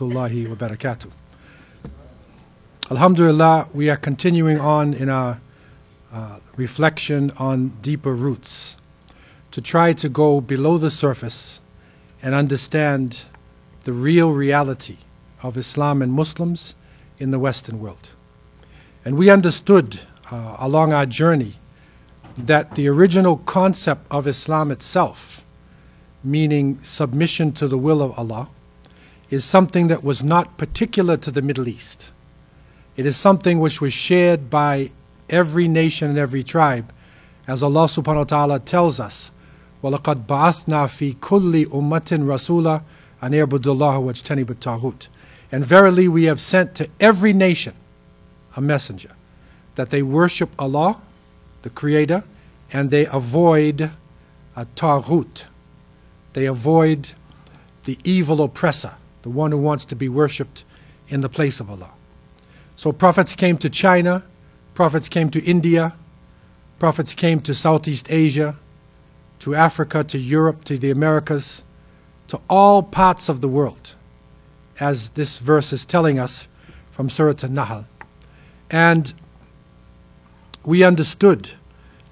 rahmatullahi wa barakatuh. Alhamdulillah, we are continuing on in our reflection on deeper roots to try to go below the surface and understand the real reality of Islam and Muslims in the Western world. And we understood along our journey that the original concept of Islam itself, meaning submission to the will of Allah, is something that was not particular to the Middle East. It is something which was shared by every nation and every tribe, as Allah subhanahu wa ta'ala tells us, وَلَقَدْ بَعَثْنَا فِي كُلِّ أُمَّةٍ رَسُولًا أَنْ يَعْبُدُوا اللَّهَ وَاجْتَنِبُوا الطَّاغُوتَ. And verily we have sent to every nation a messenger, that they worship Allah, the Creator, and they avoid a taghut. They avoid the evil oppressor, the one who wants to be worshipped in the place of Allah. So prophets came to China, prophets came to India, prophets came to Southeast Asia, to Africa, to Europe, to the Americas, to all parts of the world, as this verse is telling us from Surah An-Nahl. And we understood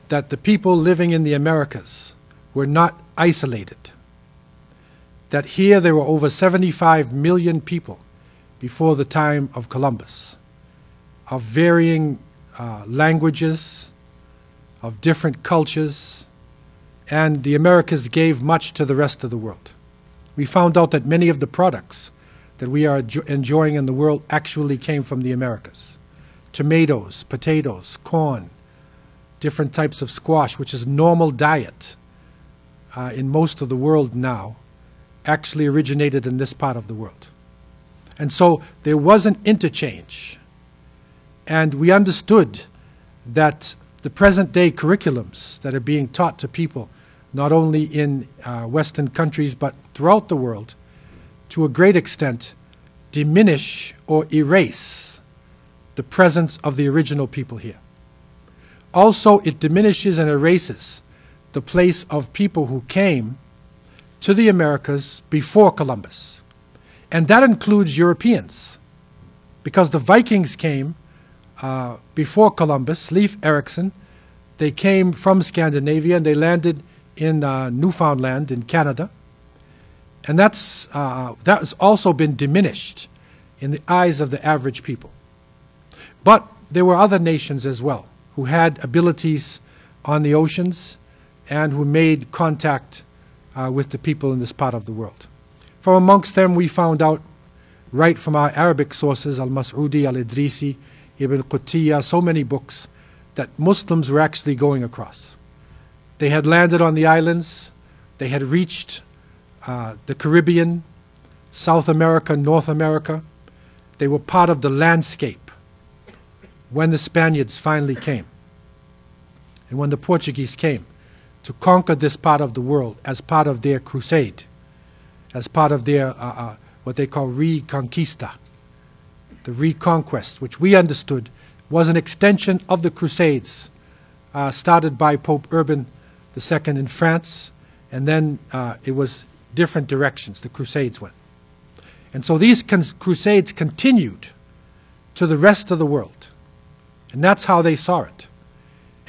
that the people living in the Americas were not isolated, that here there were over 75 million people before the time of Columbus, of varying languages, of different cultures, and the Americas gave much to the rest of the world. We found out that many of the products that we are enjoying in the world actually came from the Americas. Tomatoes, potatoes, corn, different types of squash, which is normal diet in most of the world now, actually originated in this part of the world. And so there was an interchange. And we understood that the present day curriculums that are being taught to people, not only in Western countries but throughout the world, to a great extent diminish or erase the presence of the original people here. Also, it diminishes and erases the place of people who came to the Americas before Columbus. And that includes Europeans, because the Vikings came before Columbus, Leif Erikson. They came from Scandinavia and they landed in Newfoundland in Canada. And that has also been diminished in the eyes of the average people. But there were other nations as well who had abilities on the oceans and who made contact with the people in this part of the world. From amongst them we found out, right from our Arabic sources, Al-Mas'udi, Al-Idrisi, Ibn Qutiyya, so many books, that Muslims were actually going across. They had landed on the islands, they had reached the Caribbean, South America, North America. They were part of the landscape when the Spaniards finally came, and when the Portuguese came to conquer this part of the world as part of their crusade, as part of their what they call reconquista, the reconquest, which we understood was an extension of the Crusades started by Pope Urban II in France, and then it was different directions the Crusades went. And so these Crusades continued to the rest of the world, and that's how they saw it.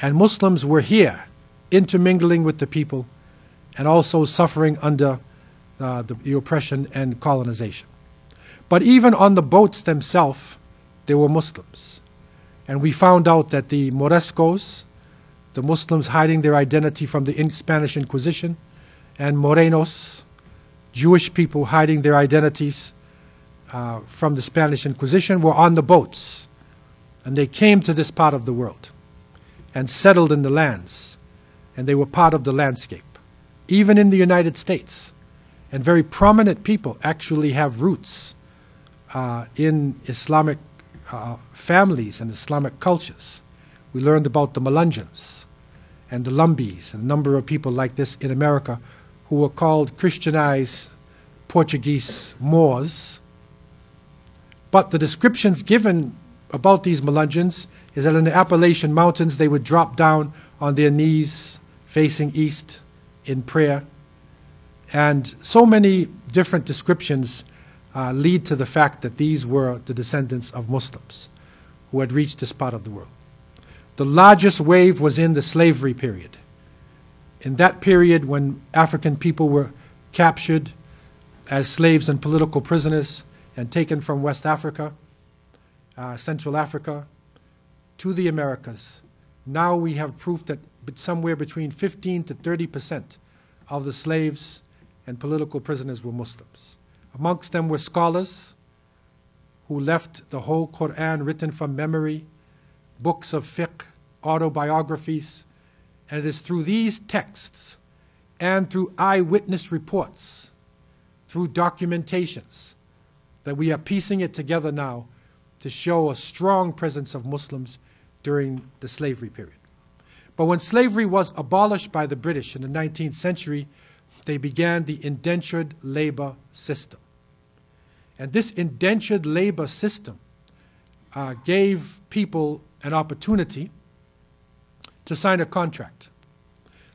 And Muslims were here, intermingling with the people, and also suffering under the oppression and colonization. But even on the boats themselves, there were Muslims. And we found out that the Morescos, the Muslims hiding their identity from the Spanish Inquisition, and Morenos, Jewish people hiding their identities from the Spanish Inquisition, were on the boats. And they came to this part of the world and settled in the lands. And they were part of the landscape, even in the United States. And very prominent people actually have roots in Islamic families and Islamic cultures. We learned about the Melungeons and the Lumbis, and a number of people like this in America who were called Christianized Portuguese Moors. But the descriptions given about these Melungeons is that in the Appalachian Mountains they would drop down on their knees facing east in prayer. And so many different descriptions lead to the fact that these were the descendants of Muslims who had reached this part of the world. The largest wave was in the slavery period. In that period when African people were captured as slaves and political prisoners and taken from West Africa, Central Africa, to the Americas, now we have proof that somewhere between 15 to 30% of the slaves and political prisoners were Muslims. Amongst them were scholars who left the whole Quran written from memory, books of fiqh, autobiographies, and it is through these texts and through eyewitness reports, through documentations, that we are piecing it together now to show a strong presence of Muslims during the slavery period. But when slavery was abolished by the British in the 19th century, they began the indentured labor system. And this indentured labor system gave people an opportunity to sign a contract.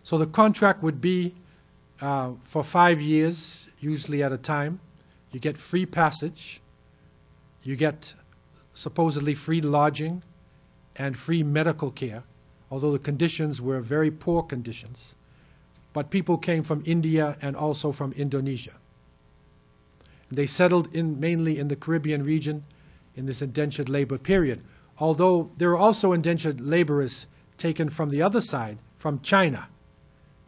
So the contract would be for 5 years, usually at a time. You get free passage, you get supposedly free lodging and free medical care, although the conditions were very poor conditions. But people came from India and also from Indonesia. They settled mainly in the Caribbean region in this indentured labor period, although there were also indentured laborers taken from the other side, from China,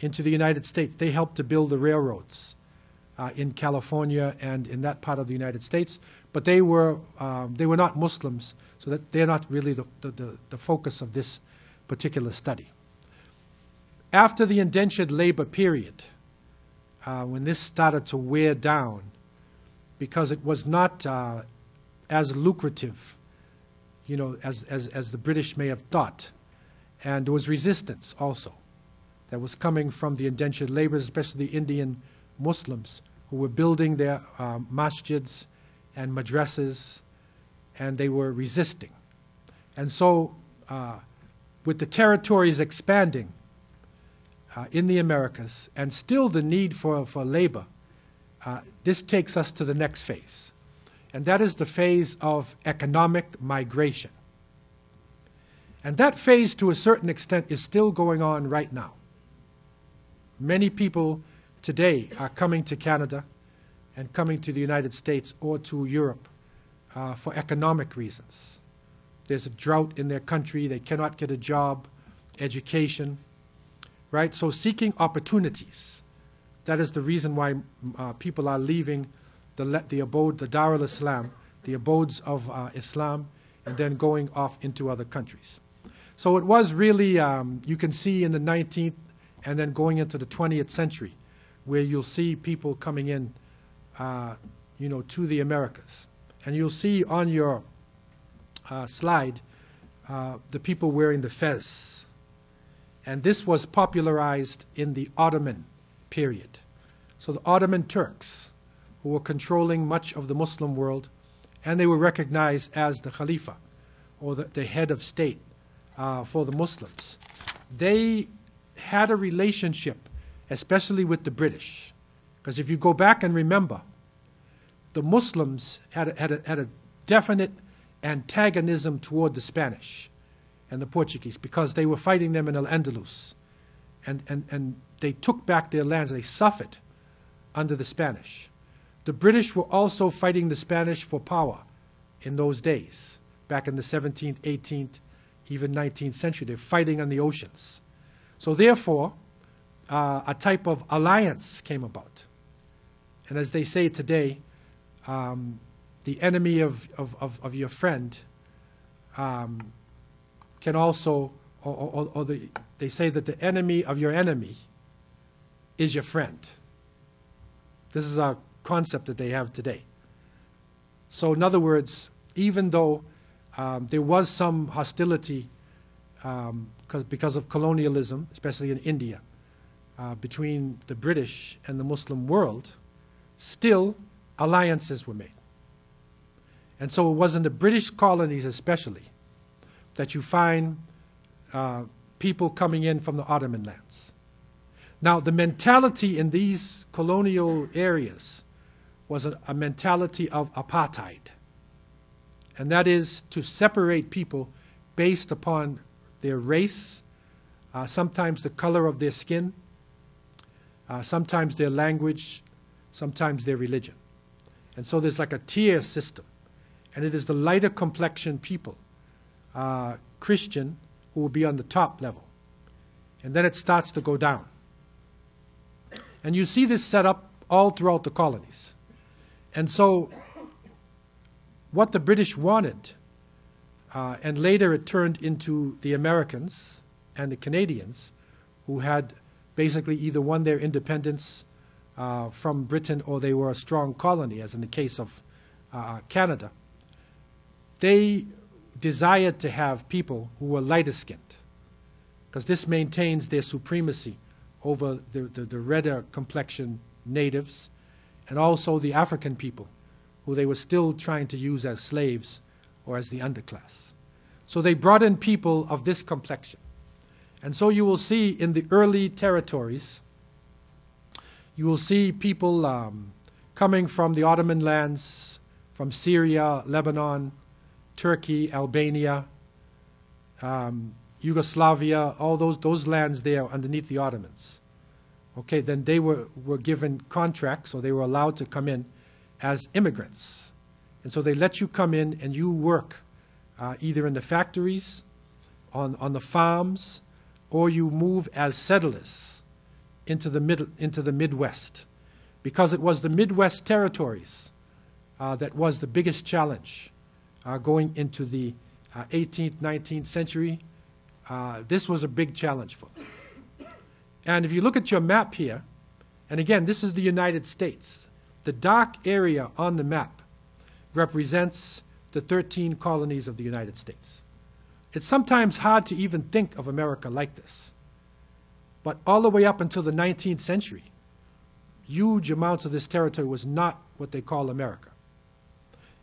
into the United States. They helped to build the railroads in California and in that part of the United States, but they were not Muslims, so that they're not really the focus of this particular study. After the indentured labor period, when this started to wear down, because it was not as lucrative, as the British may have thought, and there was resistance also that was coming from the indentured laborers, especially the Indian Muslims, who were building their masjids and madrasas, and they were resisting. And so, with the territories expanding in the Americas, and still the need for labor, this takes us to the next phase. And that is the phase of economic migration. And that phase, to a certain extent, is still going on right now. Many people today are coming to Canada and coming to the United States or to Europe for economic reasons. There's a drought in their country, they cannot get a job, education, right? So seeking opportunities. That is the reason why people are leaving the abode, the Dar al-Islam, the abodes of Islam, and then going off into other countries. So it was really, you can see in the 19th and then going into the 20th century, where you'll see people coming in, to the Americas. And you'll see on your slide the people wearing the fez. And this was popularized in the Ottoman period. So the Ottoman Turks, who were controlling much of the Muslim world, and they were recognized as the Khalifa, or the head of state for the Muslims. They had a relationship, especially with the British. Because if you go back and remember, the Muslims had a definite antagonism toward the Spanish and the Portuguese, because they were fighting them in Al-Andalus. And they took back their lands. They suffered under the Spanish. The British were also fighting the Spanish for power in those days, back in the 17th, 18th, even 19th century. They're fighting on the oceans. So therefore, a type of alliance came about. And as they say today, the enemy of your friend can also, they say that the enemy of your enemy is your friend. This is a concept that they have today. So in other words, even though there was some hostility because of colonialism, especially in India, between the British and the Muslim world, still alliances were made. And so it was in the British colonies especially that you find people coming in from the Ottoman lands. Now, the mentality in these colonial areas was a mentality of apartheid. And that is to separate people based upon their race, sometimes the color of their skin, sometimes their language, sometimes their religion. And so there's like a tier system. And it is the lighter complexion people, Christian, who will be on the top level. And then it starts to go down. And you see this set up all throughout the colonies. And so what the British wanted, and later it turned into the Americans and the Canadians, who had basically either won their independence from Britain or they were a strong colony, as in the case of Canada. They desired to have people who were lighter skinned, because this maintains their supremacy over the redder complexion natives and also the African people, who they were still trying to use as slaves or as the underclass. So they brought in people of this complexion. And so you will see in the early territories, you will see people coming from the Ottoman lands, from Syria, Lebanon, Turkey, Albania, Yugoslavia, all those lands there underneath the Ottomans. Okay, then they were given contracts, so they were allowed to come in as immigrants. And so they let you come in and you work either in the factories, on the farms, or you move as settlers into the Midwest. Because it was the Midwest territories that was the biggest challenge going into the 18th, 19th century. This was a big challenge for them. And if you look at your map here, and again, this is the United States. The dark area on the map represents the 13 colonies of the United States. It's sometimes hard to even think of America like this. But all the way up until the 19th century, huge amounts of this territory was not what they call America.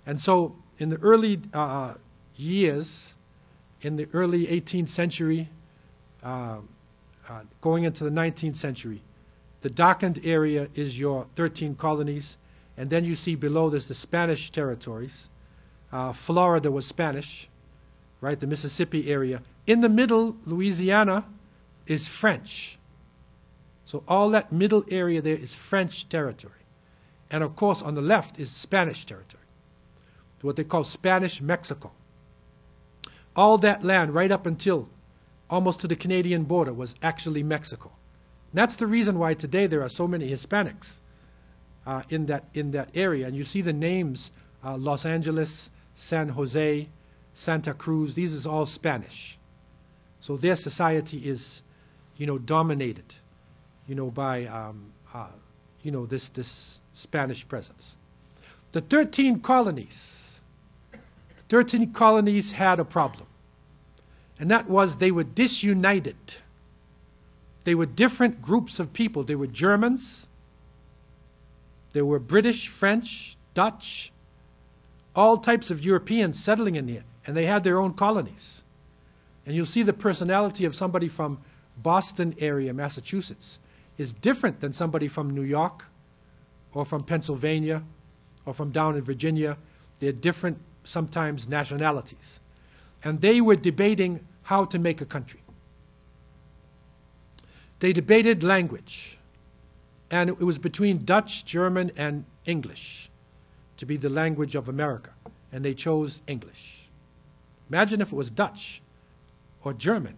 And so in the early years, in the early 18th century, going into the 19th century, the darkened area is your 13 colonies, and then you see below there's the Spanish territories. Florida was Spanish, right, the Mississippi area. In the middle, Louisiana is French. So all that middle area there is French territory. And of course, on the left is Spanish territory, what they call Spanish Mexico. All that land right up until almost to the Canadian border was actually Mexico. And that's the reason why today there are so many Hispanics in that area. And you see the names, Los Angeles, San Jose, Santa Cruz, these is all Spanish. So their society is, dominated, by, this Spanish presence. The 13 colonies had a problem. And that was they were disunited. They were different groups of people. They were Germans. There were British, French, Dutch, all types of Europeans settling in here. And they had their own colonies. And you'll see the personality of somebody from Boston area, Massachusetts, is different than somebody from New York or from Pennsylvania or from down in Virginia. They're different, sometimes, nationalities. And they were debating how to make a country. They debated language. And it was between Dutch, German, and English to be the language of America. And they chose English. Imagine if it was Dutch or German.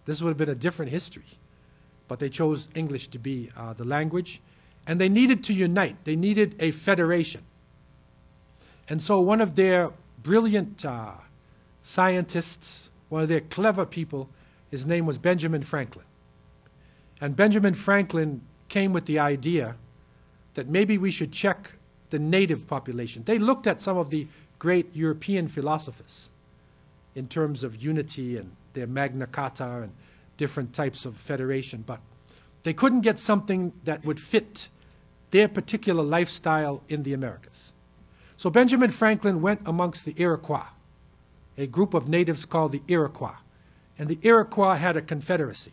This would have been a different history. But they chose English to be the language. And they needed to unite. They needed a federation. And so one of their brilliant scientists, one of their clever people, his name was Benjamin Franklin. And Benjamin Franklin came with the idea that maybe we should check the native population. They looked at some of the great European philosophers in terms of unity and their Magna Carta and different types of federation, but they couldn't get something that would fit their particular lifestyle in the Americas. So Benjamin Franklin went amongst the Iroquois, a group of natives called the Iroquois. And the Iroquois had a confederacy.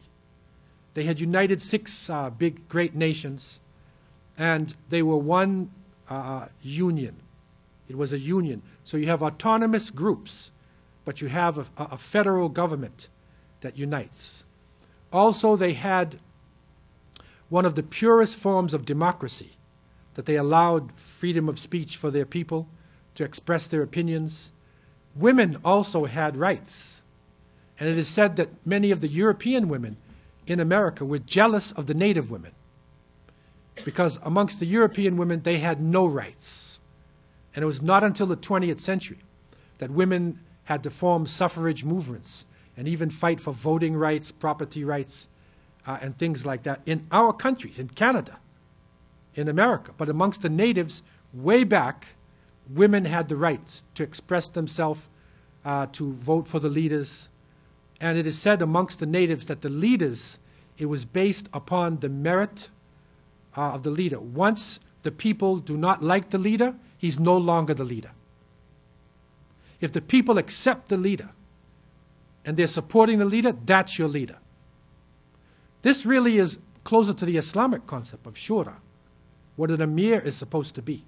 They had united 6 big, great nations, and they were one union. It was a union. So you have autonomous groups, but you have a federal government that unites. Also, they had one of the purest forms of democracy, that they allowed freedom of speech for their people to express their opinions. Women also had rights. And it is said that many of the European women in America were jealous of the native women, because amongst the European women, they had no rights. And it was not until the 20th century that women had to form suffrage movements and even fight for voting rights, property rights, and things like that in our countries, in Canada, in America. But amongst the natives, way back, women had the rights to express themselves, to vote for the leaders. And it is said amongst the natives that the leaders, it was based upon the merit of the leader. Once the people do not like the leader, he's no longer the leader. If the people accept the leader and they're supporting the leader, that's your leader. This really is closer to the Islamic concept of shura, what an emir is supposed to be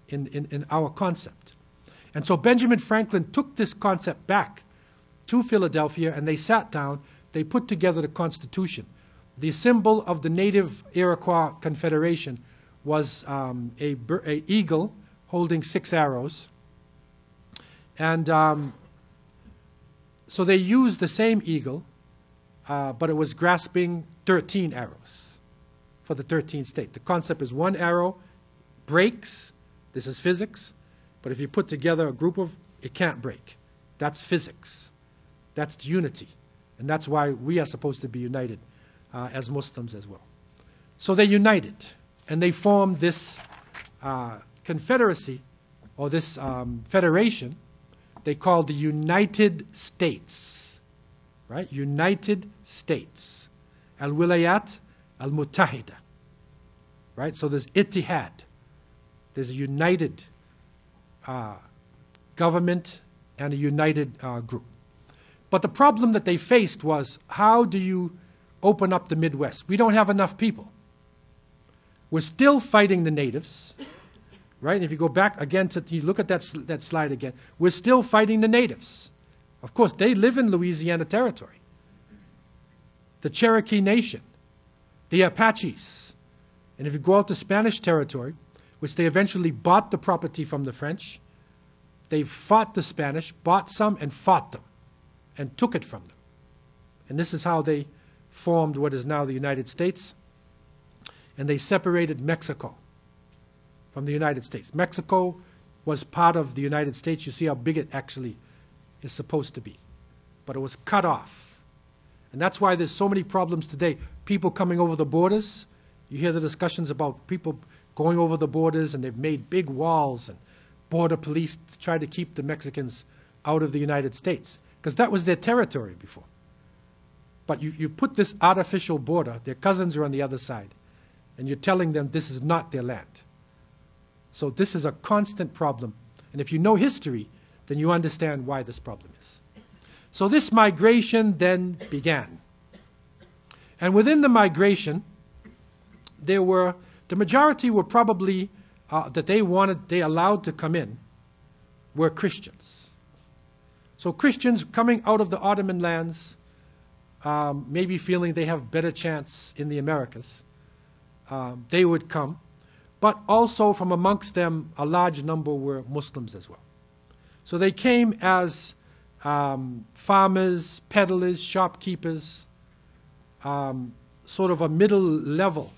in our concept. And so Benjamin Franklin took this concept back to Philadelphia, and they sat down, they put together the Constitution. The symbol of the native Iroquois Confederation was an eagle holding 6 arrows. And so they used the same eagle, but it was grasping 13 arrows for the 13th state. The concept is one arrow breaks, this is physics, but if you put together a group of, it can't break. That's physics. That's unity. And that's why we are supposed to be united as Muslims as well. So they united, and they formed this confederacy, or this federation they called the United States, right? United States. Al-Wilayat Al-Muttahida, right? So there's Ittihad. There's a united government and a united group. But the problem that they faced was, how do you open up the Midwest? We don't have enough people. We're still fighting the natives, right? And if you go back again to, you look at that slide again, we're still fighting the natives. Of course, they live in Louisiana Territory. The Cherokee Nation, the Apaches. And if you go out to Spanish territory, which they eventually bought the property from the French, they fought the Spanish, bought some and fought them, and took it from them. And this is how they formed what is now the United States. And they separated Mexico from the United States. Mexico was part of the United States. You see how big it actually is supposed to be. But it was cut off. And that's why there's so many problems today. People coming over the borders. You hear the discussions about people going over the borders, and they've made big walls and border police to try to keep the Mexicans out of the United States, because that was their territory before. But you put this artificial border, their cousins are on the other side, and you're telling them this is not their land. So this is a constant problem. And if you know history, then you understand why this problem is. So this migration then began. And within the migration, the majority were probably, that they allowed to come in, were Christians. So Christians coming out of the Ottoman lands, maybe feeling they have better chance in the Americas, they would come. But also from amongst them, a large number were Muslims as well. So they came as farmers, peddlers, shopkeepers, sort of a middle level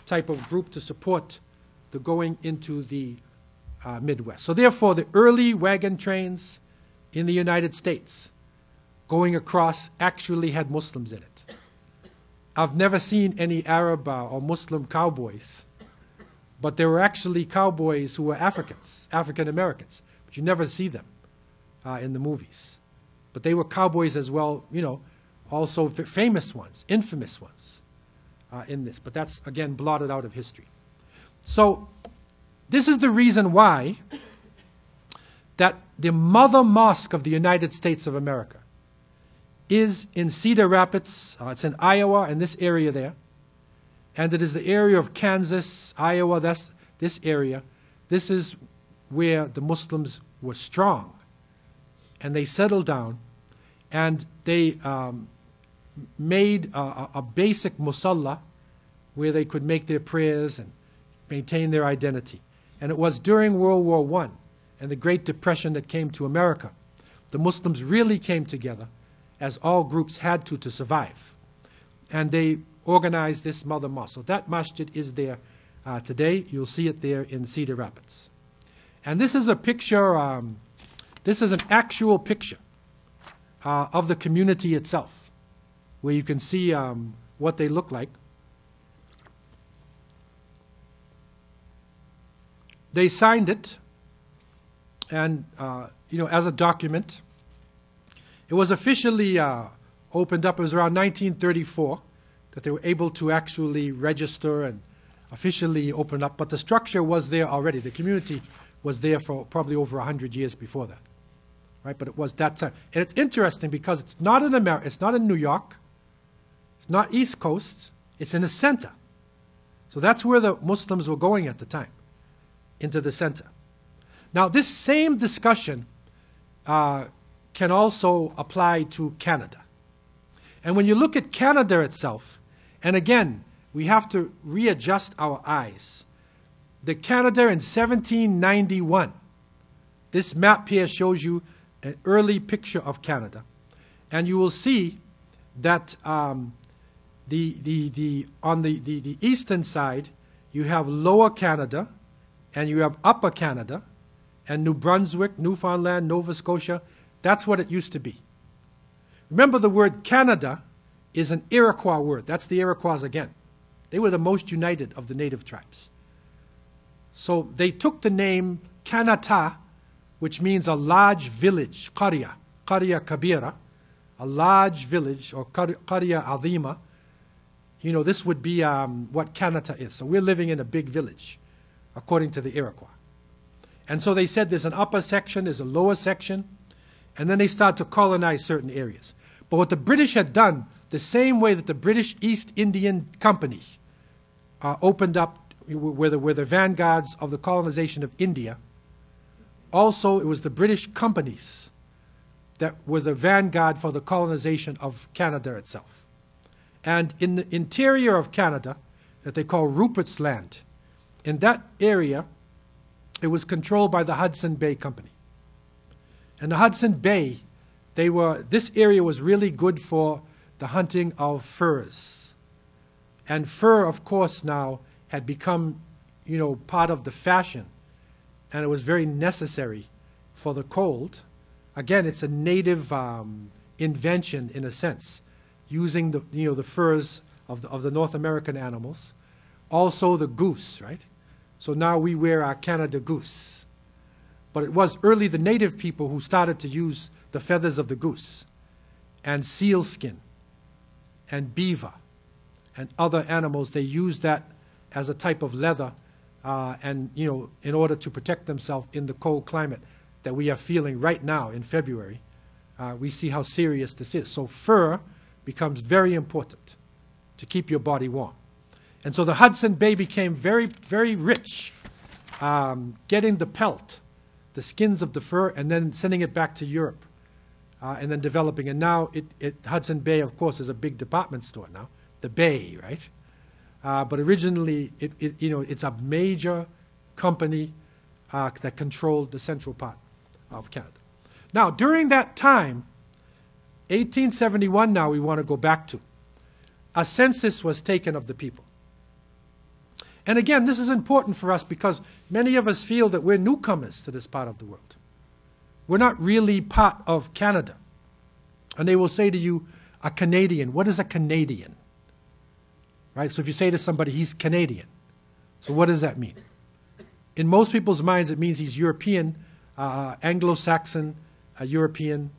type of group to support the going into the Midwest. So therefore, the early wagon trains in the United States going across actually had Muslims in it. I've never seen any Arab or Muslim cowboys, but there were actually cowboys who were Africans, African Americans, but you never see them in the movies. But they were cowboys as well, you know, also famous ones, infamous ones in this. But that's, again, blotted out of history. So this is the reason why that the mother mosque of the United States of America is in Cedar Rapids. It's in Iowa and this area there. And it is the area of Kansas, Iowa, that's this area, this is where the Muslims were strong. And they settled down, and they made a basic musalla where they could make their prayers and maintain their identity. And it was during World War I and the Great Depression that came to America, the Muslims really came together, as all groups had to survive. And they organized this mother mosque. So that masjid is there today. You'll see it there in Cedar Rapids. And this is a picture, this is an actual picture of the community itself, where you can see what they look like. They signed it, and as a document. It was officially opened up. It was around 1934 that they were able to actually register and officially open up. But the structure was there already. The community was there for probably over 100 years before that, right? But it was that time. And it's interesting because it's not in America. It's not in New York. It's not East Coast. It's in the center. So that's where the Muslims were going at the time, into the center. Now, this same discussion can also apply to Canada. And when you look at Canada itself, and again, we have to readjust our eyes. The Canada in 1791, this map here shows you an early picture of Canada. And you will see that on the eastern side, you have Lower Canada, and you have Upper Canada, and New Brunswick, Newfoundland, Nova Scotia. That's what it used to be. Remember, the word Canada is an Iroquois word. That's the Iroquois again. They were the most united of the native tribes. So they took the name Kanata, which means a large village, Qarya Kabira, a large village, or Qarya Azima. This would be what Kanata is. So we're living in a big village, according to the Iroquois. And so they said there's an upper section, there's a lower section, and then they started to colonize certain areas. But what the British had done, the same way that the British East Indian Company opened up, were the vanguards of the colonization of India, also it was the British companies that were the vanguard for the colonization of Canada itself. And in the interior of Canada, that they call Rupert's Land, in that area, it was controlled by the Hudson Bay Company. And the Hudson Bay, this area was really good for the hunting of furs. And fur, of course, now had become, part of the fashion. And it was very necessary for the cold. Again, it's a native invention in a sense, using the furs of the North American animals. Also the goose, right? So now we wear our Canada goose. But it was early the native people who started to use the feathers of the goose and seal skin and beaver and other animals. They used that as a type of leather in order to protect themselves in the cold climate that we are feeling right now in February. We see how serious this is. So fur becomes very important to keep your body warm. And so the Hudson Bay became very, very rich, getting the pelt, the skins of the fur, and then sending it back to Europe, and then developing. And now Hudson Bay, of course, is a big department store now, the Bay, right? But originally, it's a major company that controlled the central part of Canada. Now, during that time, 1871 now we want to go back to, a census was taken of the people. And again, this is important for us because many of us feel that we're newcomers to this part of the world. We're not really part of Canada. And they will say to you, a Canadian. What is a Canadian? Right? So if you say to somebody, he's Canadian. So what does that mean? In most people's minds, it means he's European, Anglo-Saxon, European,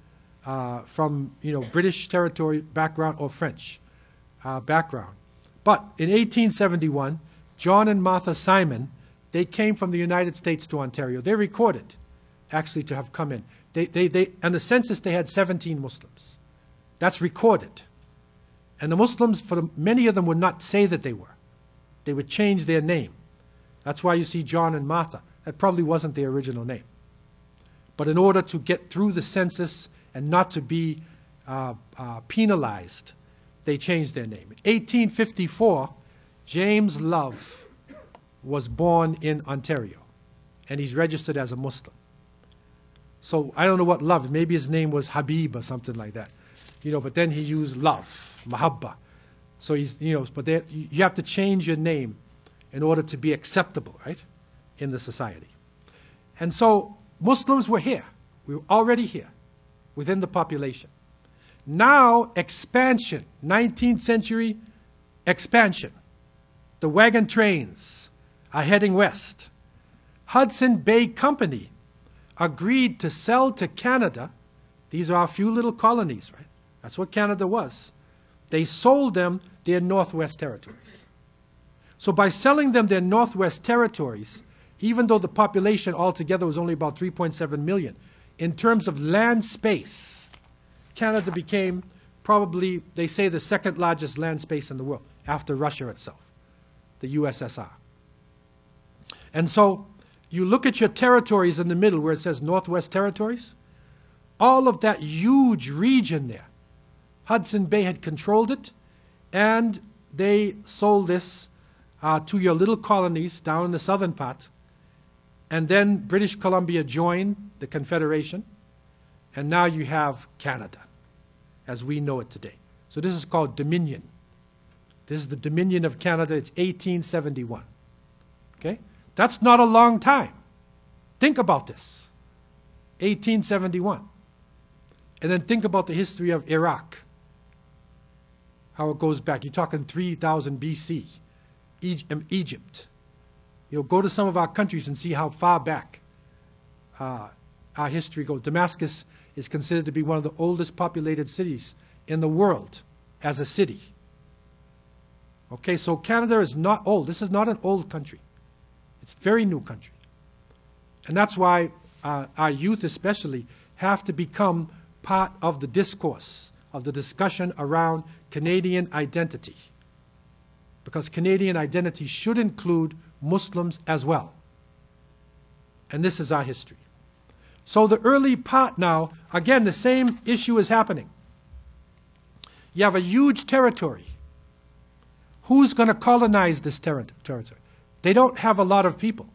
from British territory background or French background. But in 1871, John and Martha Simon, they came from the United States to Ontario. They recorded, actually, to have come in. And the census, they had 17 Muslims. That's recorded. And the Muslims, many of them would not say that they were. They would change their name. That's why you see John and Martha. That probably wasn't their original name. But in order to get through the census and not to be penalized, they changed their name. In 1854, James Love was born in Ontario, and he's registered as a Muslim. So I don't know what Love, maybe his name was Habib or something like that. But then he used Love, Mahabba. So he's, but you have to change your name in order to be acceptable, right, in the society. And so Muslims were here. We were already here within the population. Now expansion, 19th century expansion. The wagon trains are heading west. Hudson Bay Company agreed to sell to Canada. These are our few little colonies, right? That's what Canada was. They sold them their Northwest Territories. So by selling them their Northwest Territories, even though the population altogether was only about 3.7 million, in terms of land space, Canada became probably, they say, the second largest land space in the world, after Russia itself, the USSR. And so you look at your territories in the middle where it says Northwest Territories, all of that huge region there, Hudson Bay had controlled it, and they sold this to your little colonies down in the southern part. And then British Columbia joined the Confederation, and now you have Canada as we know it today. So this is called Dominion. This is the Dominion of Canada. It's 1871. Okay? That's not a long time. Think about this. 1871. And then think about the history of Iraq. How it goes back. You're talking 3000 BC. Egypt. Go to some of our countries and see how far back our history goes. Damascus is considered to be one of the oldest populated cities in the world as a city. Okay, so Canada is not old. This is not an old country. It's a very new country. And that's why our youth especially have to become part of the discourse, of the discussion around Canadian identity. Because Canadian identity should include Muslims as well. And this is our history. So the early part now, again, the same issue is happening. You have a huge territory. Who's going to colonize this territory? They don't have a lot of people.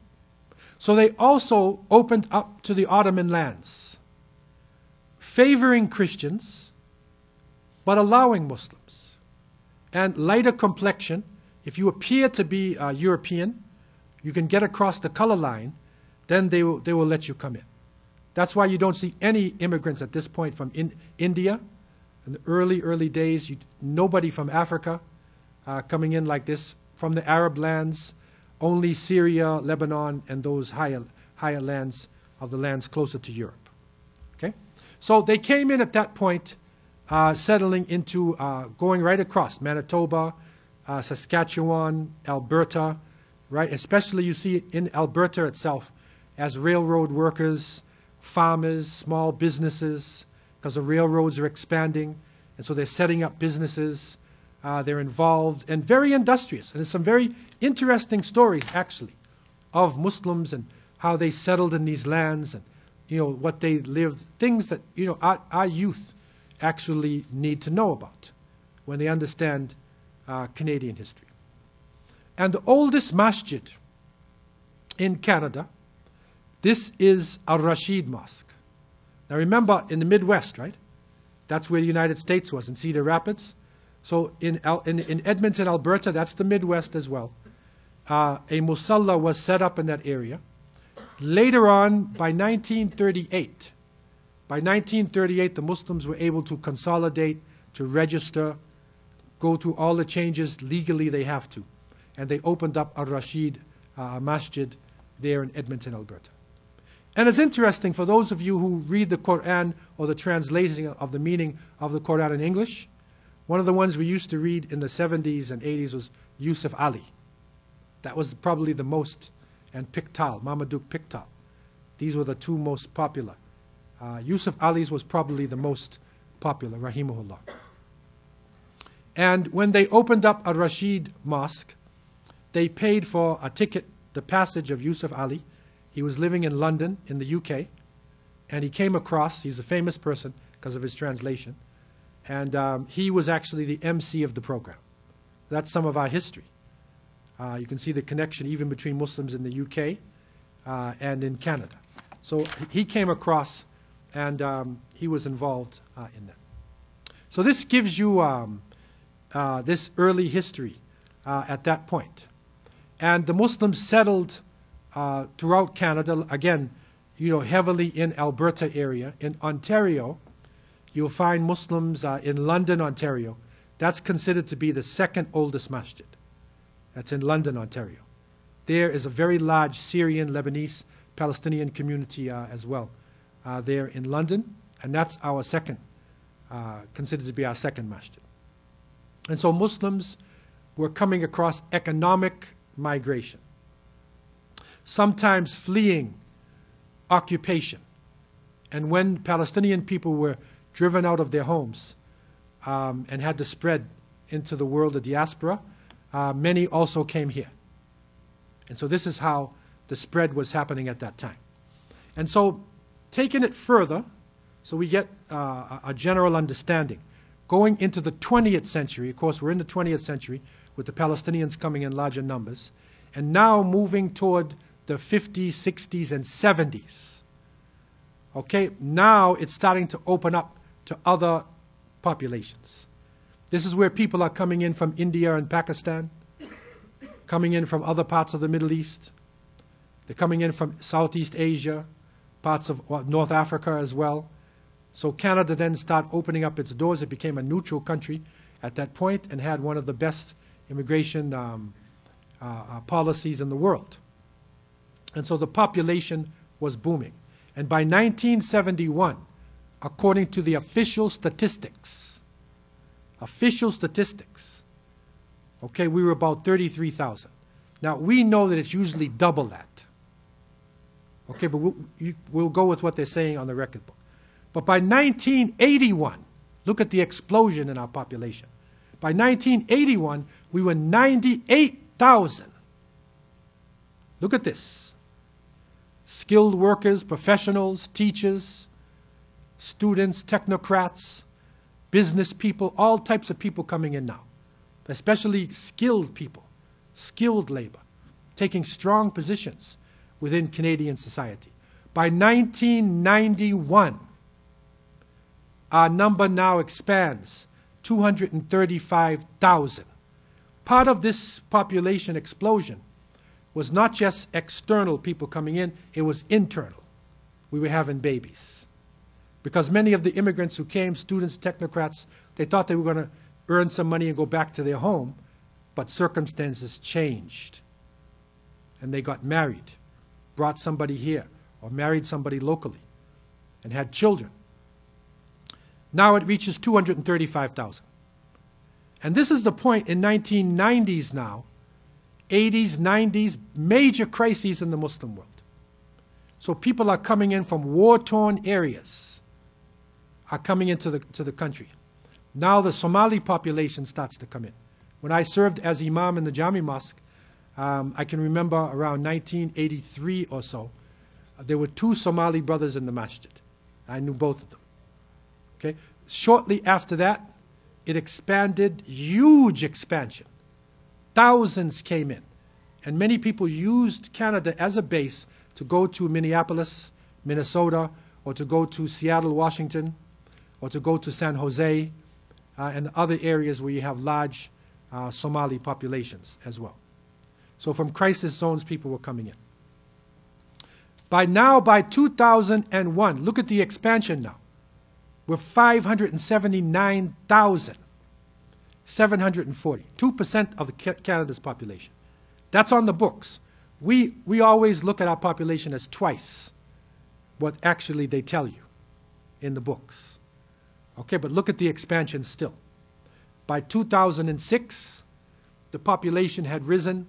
So they also opened up to the Ottoman lands, favoring Christians, but allowing Muslims. And lighter complexion, if you appear to be European, you can get across the color line, then they will let you come in. That's why you don't see any immigrants at this point from India. In the early days, nobody from Africa coming in like this. From the Arab lands, only Syria, Lebanon, and those higher lands of the lands closer to Europe. Okay? So they came in at that point, settling into going right across Manitoba, Saskatchewan, Alberta, right? Especially you see in Alberta itself as railroad workers, farmers, small businesses, because the railroads are expanding, and so they're setting up businesses. They're involved and very industrious. And there's some very interesting stories, actually, of Muslims and how they settled in these lands and, what they lived, things that, our youth actually need to know about when they understand Canadian history. And the oldest masjid in Canada, this is Al-Rashid Mosque. Now remember, in the Midwest, right? That's where the United States was, in Cedar Rapids. So in Edmonton, Alberta, that's the Midwest as well. A musalla was set up in that area. Later on, by 1938, the Muslims were able to consolidate, to register, go through all the changes legally they have to. And they opened up Al-Rashid Masjid there in Edmonton, Alberta. And it's interesting for those of you who read the Quran or the translating of the meaning of the Quran in English. One of the ones we used to read in the 70s and 80s was Yusuf Ali. That was probably the most, and Pickthall, Marmaduke Pickthall. These were the two most popular. Yusuf Ali's was probably the most popular, rahimahullah. And when they opened up Al-Rashid Mosque, they paid for a ticket, the passage of Yusuf Ali, He was living in London, in the UK, and he came across, he's a famous person because of his translation, and he was actually the MC of the program. That's some of our history. You can see the connection even between Muslims in the UK and in Canada. So he came across, and he was involved in that. So this gives you this early history at that point. And the Muslims settled throughout Canada, again, heavily in Alberta area. In Ontario, you'll find Muslims in London, Ontario. That's considered to be the second oldest masjid. That's in London, Ontario. There is a very large Syrian, Lebanese, Palestinian community as well there in London, and that's our second, considered to be our second masjid. And so Muslims were coming across economic migration, sometimes fleeing occupation. And when Palestinian people were driven out of their homes and had to spread into the world of diaspora, many also came here. And so this is how the spread was happening at that time. And so taking it further, so we get a general understanding. Going into the 20th century, of course, we're in the 20th century with the Palestinians coming in larger numbers, and now moving toward the 50s, 60s, and 70s. Okay, now it's starting to open up to other populations. This is where people are coming in from India and Pakistan, coming in from other parts of the Middle East. They're coming in from Southeast Asia, parts of North Africa as well. So Canada then started opening up its doors. It became a neutral country at that point and had one of the best immigration policies in the world. And so the population was booming. And by 1971, according to the official statistics, okay, we were about 33,000. Now, we know that it's usually double that. Okay, but we'll go with what they're saying on the record book. But by 1981, look at the explosion in our population. By 1981, we were 98,000. Look at this. Skilled workers, professionals, teachers, students, technocrats, business people, all types of people coming in now. Especially skilled people, skilled labor, taking strong positions within Canadian society. By 1991, our number now expands 235,000. Part of this population explosion was not just external people coming in, it was internal. We were having babies. Because many of the immigrants who came, students, technocrats, they thought they were going to earn some money and go back to their home, but circumstances changed. And they got married, brought somebody here, or married somebody locally, and had children. Now it reaches 235,000. And this is the point in 1990s now, 80s, 90s, major crises in the Muslim world. So people are coming in from war-torn areas, are coming into the country. Now the Somali population starts to come in. When I served as imam in the Jami Mosque, I can remember around 1983 or so, there were 2 Somali brothers in the masjid. I knew both of them. Okay? Shortly after that, it expanded, huge expansion. Thousands came in. And many people used Canada as a base to go to Minneapolis, Minnesota, or to go to Seattle, Washington, or to go to San Jose, and other areas where you have large Somali populations as well. So from crisis zones, people were coming in. By 2001, look at the expansion now. We're 579,740, 2% of Canada's population. That's on the books. We always look at our population as twice what actually they tell you in the books. Okay, but look at the expansion still. By 2006, the population had risen.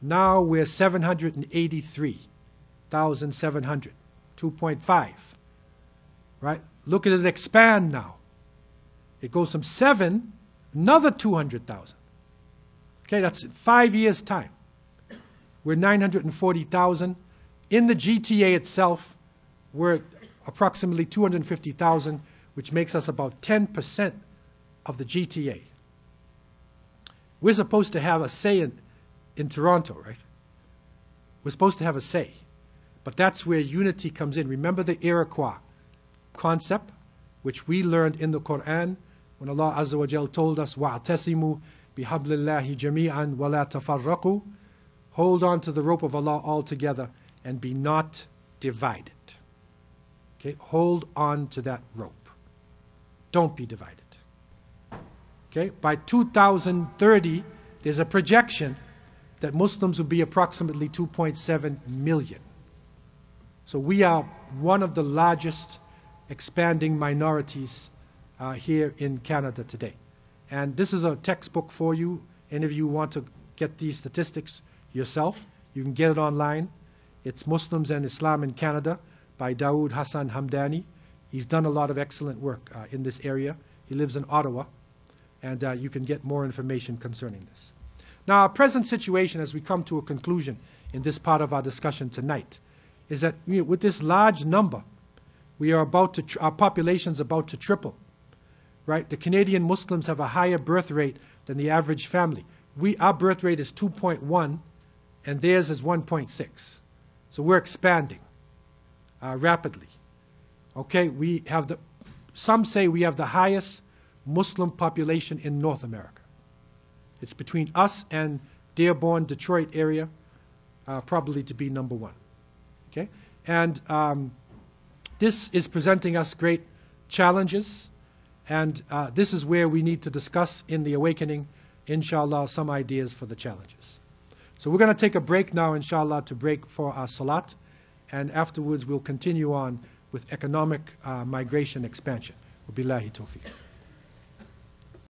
Now we're 783,700, 2.5, right? Look at it expand now. It goes from 7, another 200,000. Okay, that's in 5 years' time. We're 940,000. In the GTA itself, we're approximately 250,000, which makes us about 10% of the GTA. We're supposed to have a say in Toronto, right? We're supposed to have a say. But that's where unity comes in. Remember the Iroquois concept, which we learned in the Quran, when Allah Azza wa Jal told us, وَاعْتَسِمُوا بِحَبْلِ اللَّهِ جَمِيعًا وَلَا تَفَرَّقُوا. Hold on to the rope of Allah all together and be not divided. Okay? Hold on to that rope. Don't be divided. Okay? By 2030, there's a projection that Muslims will be approximately 2.7 million. So we are one of the largest expanding minorities here in Canada today. And this is a textbook for you. Any of you want to get these statistics yourself, you can get it online. It's Muslims and Islam in Canada by Dawood Hassan Hamdani. He's done a lot of excellent work in this area. He lives in Ottawa, and you can get more information concerning this. Now, our present situation, as we come to a conclusion in this part of our discussion tonight, is that with this large number, we are about to, our population's about to triple, right? The Canadian Muslims have a higher birth rate than the average family. Our birth rate is 2.1, and theirs is 1.6. So we're expanding rapidly. Okay, we have some say we have the highest Muslim population in North America. It's between us and Dearborn, Detroit area, probably to be number one. Okay, and this is presenting us great challenges, and this is where we need to discuss in the awakening, inshallah, some ideas for the challenges. So we're going to take a break now, inshallah, to break for our salat, and afterwards we'll continue on with economic migration expansion. Wabillahi tawfiq.